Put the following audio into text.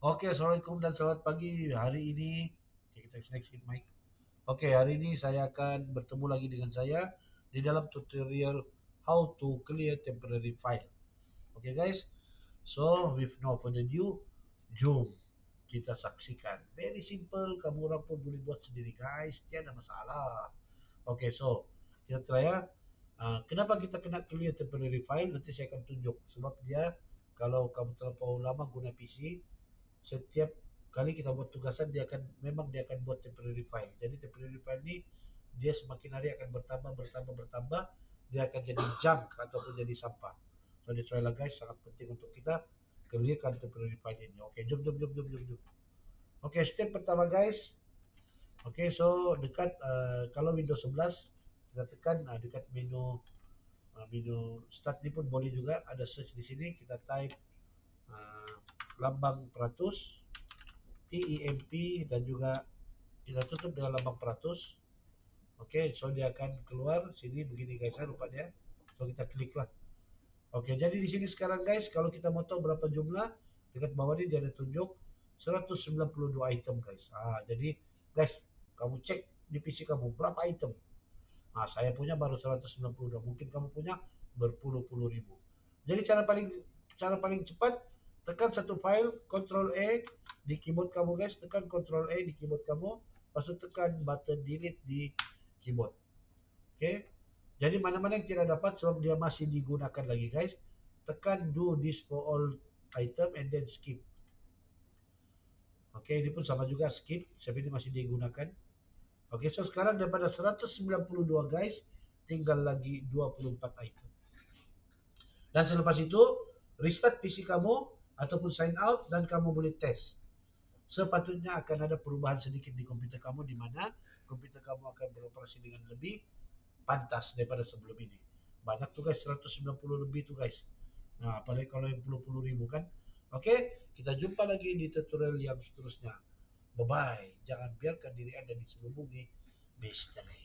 Oke, assalamualaikum dan selamat pagi. Hari ini, oke, kita select sikit mic. Oke, hari ini saya akan bertemu lagi dengan saya di dalam tutorial how to clear temporary file. Oke guys, so with no further ado, jom kita saksikan. Very simple, kamu orang pun boleh buat sendiri guys, tiada masalah. Oke, so kita try ya. Kenapa kita kena clear temporary file? Nanti saya akan tunjuk. Sebab dia, kalau kamu terlalu lama guna PC, setiap kali kita buat tugasan dia akan buat temporary file. Jadi temporary file ni dia semakin hari akan bertambah, dia akan jadi junk ataupun jadi sampah. So dia try lah guys, sangat penting untuk kita clearkan temporary file ini. Oke, jom. Oke, step pertama guys. Oke, so dekat kalau Windows 11 kita tekan dekat menu start ni pun boleh juga, ada search di sini, kita type lambang peratus TEMP dan juga kita tutup dengan lambang peratus. Oke, so dia akan keluar sini begini guys, rupa dia. So kita klik lah. Oke, jadi di sini sekarang guys, kalau kita mau tahu berapa jumlah, dekat bawah ini dia ada tunjuk 192 item guys. Jadi guys, kamu cek di PC kamu berapa item. Saya punya baru 192, mungkin kamu punya berpuluh-puluh ribu. Jadi cara paling cepat, tekan satu file, Ctrl A di keyboard kamu guys, tekan Ctrl A di keyboard kamu, lepas itu tekan button delete di keyboard. Oke. Jadi mana-mana yang tidak dapat sebab dia masih digunakan lagi guys, tekan do this for all item and then skip. Oke, ini pun sama juga skip, sebab ini masih digunakan. Oke, so sekarang daripada 192 guys, tinggal lagi 24 item. Dan selepas itu, restart PC kamu ataupun sign out dan kamu boleh test. Sepatutnya akan ada perubahan sedikit di komputer kamu, di mana komputer kamu akan beroperasi dengan lebih pantas daripada sebelum ini. Banyak tuh guys, 190 lebih tuh guys. Nah, apalagi kalau yang puluh-puluh ribu kan. Oke, kita jumpa lagi di tutorial yang seterusnya. Bye-bye. Jangan biarkan diri Anda diselubungi misteri.